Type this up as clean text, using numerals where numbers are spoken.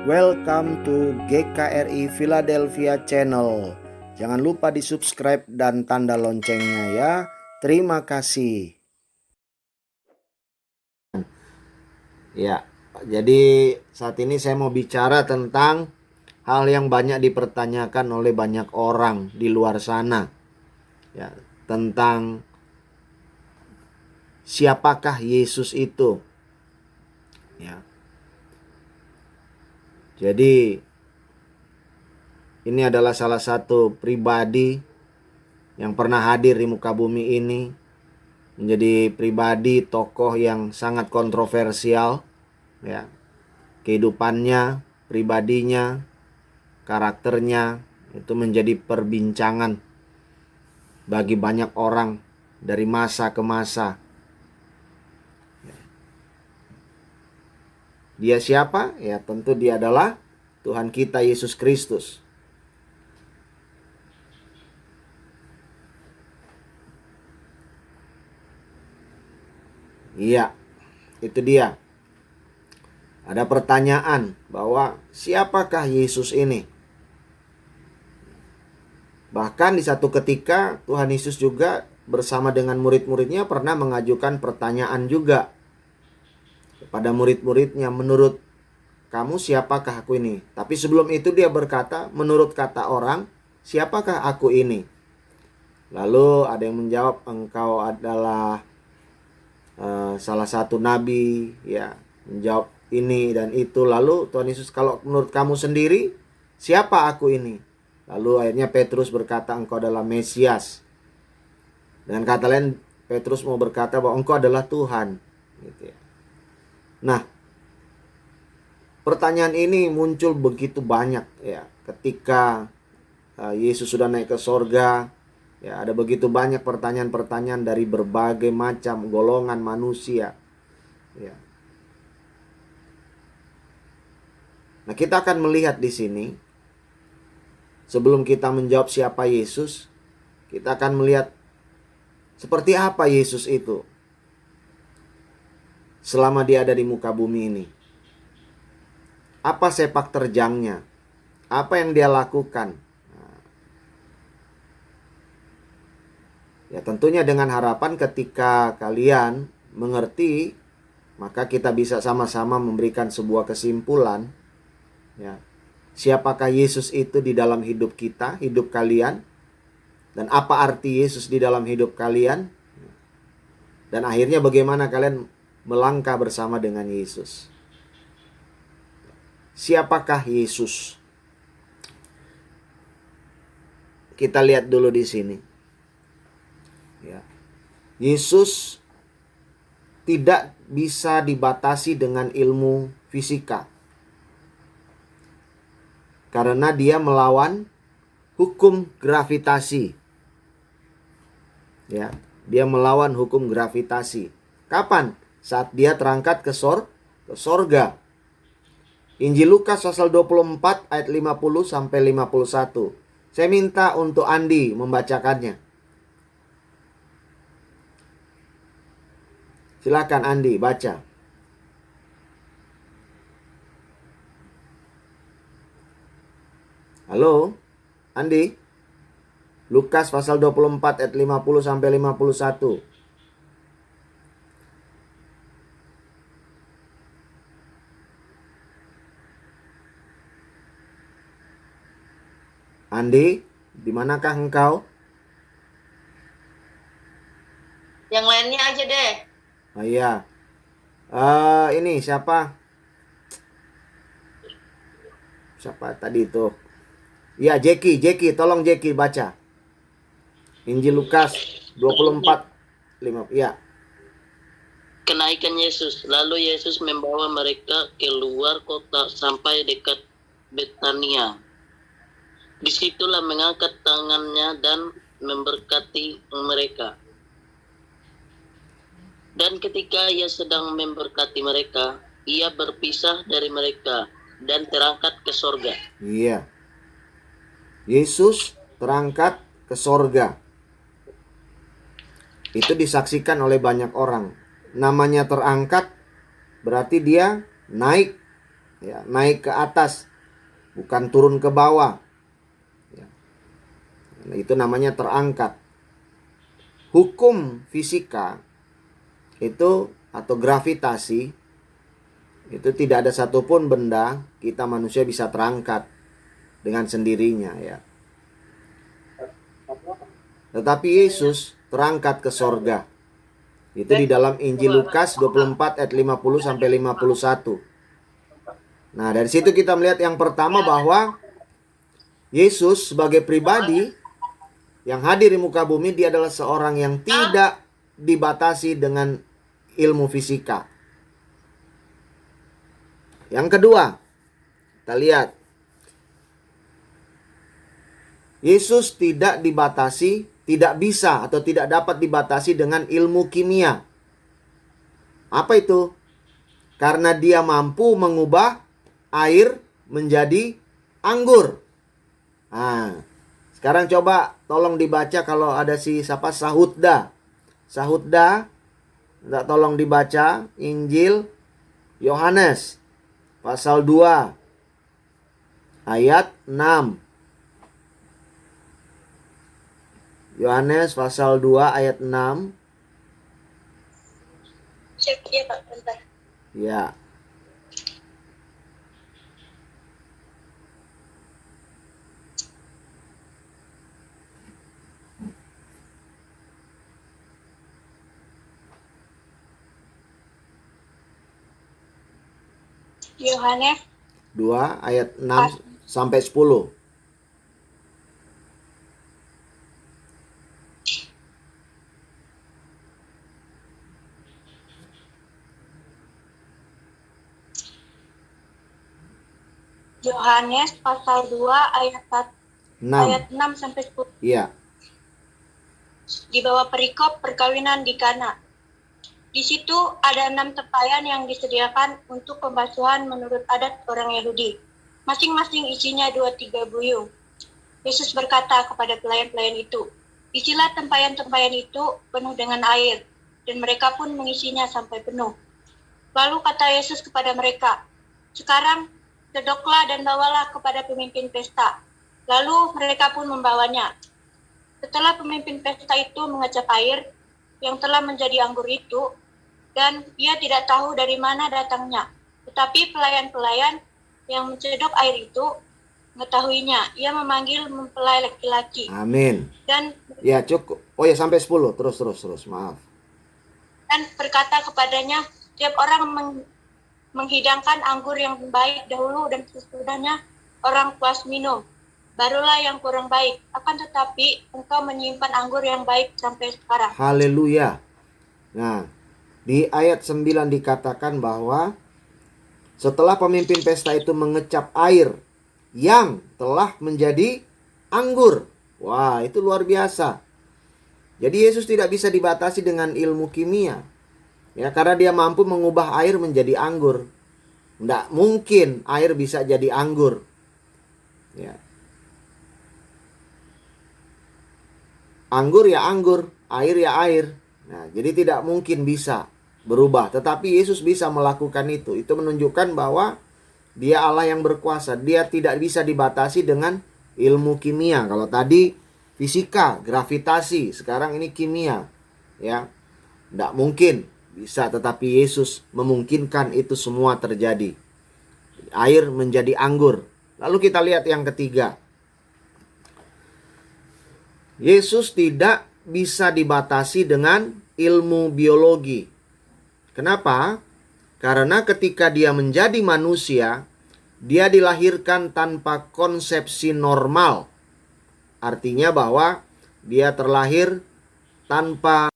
Welcome to GKRI Philadelphia Channel. Jangan lupa di subscribe dan tanda loncengnya ya. Terima kasih. Ya, jadi saat ini saya mau bicara tentang hal yang banyak dipertanyakan oleh banyak orang di luar sana. Ya, tentang siapakah Yesus itu? Ya. Jadi ini adalah salah satu pribadi yang pernah hadir di muka bumi ini, menjadi pribadi tokoh yang sangat kontroversial, ya. Kehidupannya, pribadinya, karakternya itu menjadi perbincangan bagi banyak orang dari masa ke masa. Dia siapa? Ya, tentu dia adalah Tuhan kita Yesus Kristus. Iya, itu dia. Ada pertanyaan bahwa siapakah Yesus ini? Bahkan di satu ketika Tuhan Yesus juga bersama dengan murid-muridnya pernah mengajukan pertanyaan juga kepada murid-muridnya, menurut kamu siapakah aku ini? Tapi sebelum itu dia berkata, menurut kata orang, siapakah aku ini? Lalu ada yang menjawab, engkau adalah salah satu nabi, ya, menjawab ini dan itu. Lalu Tuhan Yesus, kalau menurut kamu sendiri, siapa aku ini? Lalu akhirnya Petrus berkata, engkau adalah Mesias. Dengan kata lain, Petrus mau berkata bahwa engkau adalah Tuhan. Gitu ya. Nah, pertanyaan ini muncul begitu banyak ya ketika Yesus sudah naik ke sorga. Ya, ada begitu banyak pertanyaan-pertanyaan dari berbagai macam golongan manusia. Ya. Nah, kita akan melihat di sini, sebelum kita menjawab siapa Yesus, kita akan melihat seperti apa Yesus itu selama dia ada di muka bumi ini. Apa sepak terjangnya? Apa yang dia lakukan? Ya, tentunya dengan harapan ketika kalian mengerti, maka kita bisa sama-sama memberikan sebuah kesimpulan, ya. Siapakah Yesus itu di dalam hidup kita, hidup kalian? Dan apa arti Yesus di dalam hidup kalian? Dan akhirnya bagaimana kalian melangkah bersama dengan Yesus? Siapakah Yesus? Kita lihat dulu di sini. Ya. Yesus tidak bisa dibatasi dengan ilmu fisika, karena dia melawan hukum gravitasi. Ya, dia melawan hukum gravitasi. Kapan? Saat dia terangkat ke sorga. Injil Lukas pasal 24 ayat 50 sampai 51. Saya minta untuk Andi membacakannya. Silakan Andi baca. Halo, Andi. Lukas pasal 24 ayat 50 sampai 51. Andi, di manakah engkau? Yang lainnya aja deh. Oh iya. Ini siapa? Siapa tadi itu? Ya, Jeki, tolong Jeki baca. Injil Lukas 24 5. Ya. Kenaikan Yesus. Lalu Yesus membawa mereka keluar kota sampai dekat Betania. Disitulah mengangkat tangannya dan memberkati mereka. Dan ketika ia sedang memberkati mereka, ia berpisah dari mereka dan terangkat ke sorga. Iya. Yesus terangkat ke sorga. Itu disaksikan oleh banyak orang. Namanya terangkat berarti dia naik ya, naik ke atas, bukan turun ke bawah. Ya. Itu namanya terangkat. Hukum fisika itu atau gravitasi itu tidak ada satupun benda kita manusia bisa terangkat dengan sendirinya ya. Tetapi Yesus terangkat ke sorga. Itu di dalam Injil Lukas 24 ayat 50 sampai 51. Nah, dari situ kita melihat yang pertama bahwa Yesus sebagai pribadi yang hadir di muka bumi, dia adalah seorang yang tidak dibatasi dengan ilmu fisika. Yang kedua, kita lihat Yesus tidak dibatasi, tidak bisa atau tidak dapat dibatasi dengan ilmu kimia. Apa itu? Karena dia mampu mengubah air menjadi anggur. Nah, sekarang coba tolong dibaca kalau ada si siapa Sahutda. Sahutda, tolong dibaca Injil Yohanes pasal 2 ayat 6. Yohanes pasal 2 ayat 6. Cek ya Pak, bentar. Ya. Yohanes 2 ayat 6 sampai 10. Yohanes pasal 2 ayat 6. 6 sampai 10. Iya. Di bawah perikop perkawinan di Kana. Di situ ada 6 tempayan yang disediakan untuk pembasuhan menurut adat orang Yahudi. Masing-masing isinya 2-3 buyung. Yesus berkata kepada pelayan-pelayan itu, "Isilah tempayan-tempayan itu penuh dengan air," dan mereka pun mengisinya sampai penuh. Lalu kata Yesus kepada mereka, "Sekarang sedoklah dan bawalah kepada pemimpin pesta." Lalu mereka pun membawanya. Setelah pemimpin pesta itu mengecap air yang telah menjadi anggur itu, dan ia tidak tahu dari mana datangnya. Tetapi pelayan-pelayan yang mencedok air itu mengetahuinya. Ia memanggil mempelai laki-laki. Amin. Dan Ya, cukup. Oh ya, sampai 10. Terus. Maaf. dan berkata kepadanya, "Tiap orang menghidangkan anggur yang baik dahulu dan sesudahnya orang puas minum. Barulah yang kurang baik. Akan tetapi engkau menyimpan anggur yang baik sampai sekarang." Haleluya. Nah, di ayat 9 dikatakan bahwa setelah pemimpin pesta itu mengecap air yang telah menjadi anggur. Wah, itu luar biasa. Jadi Yesus tidak bisa dibatasi dengan ilmu kimia. Ya, karena dia mampu mengubah air menjadi anggur. Tidak mungkin air bisa jadi anggur. Ya. Anggur ya anggur, air ya air. Nah, jadi tidak mungkin bisa berubah. Tetapi Yesus bisa melakukan itu. Itu menunjukkan bahwa dia Allah yang berkuasa. Dia tidak bisa dibatasi dengan ilmu kimia. Kalau tadi fisika, gravitasi, sekarang ini kimia. Ya, tidak mungkin bisa. Tetapi Yesus memungkinkan itu semua terjadi. Air menjadi anggur. Lalu kita lihat yang ketiga. Yesus tidak bisa dibatasi dengan ilmu biologi. Kenapa? Karena ketika dia menjadi manusia, dia dilahirkan tanpa konsepsi normal. Artinya bahwa dia terlahir tanpa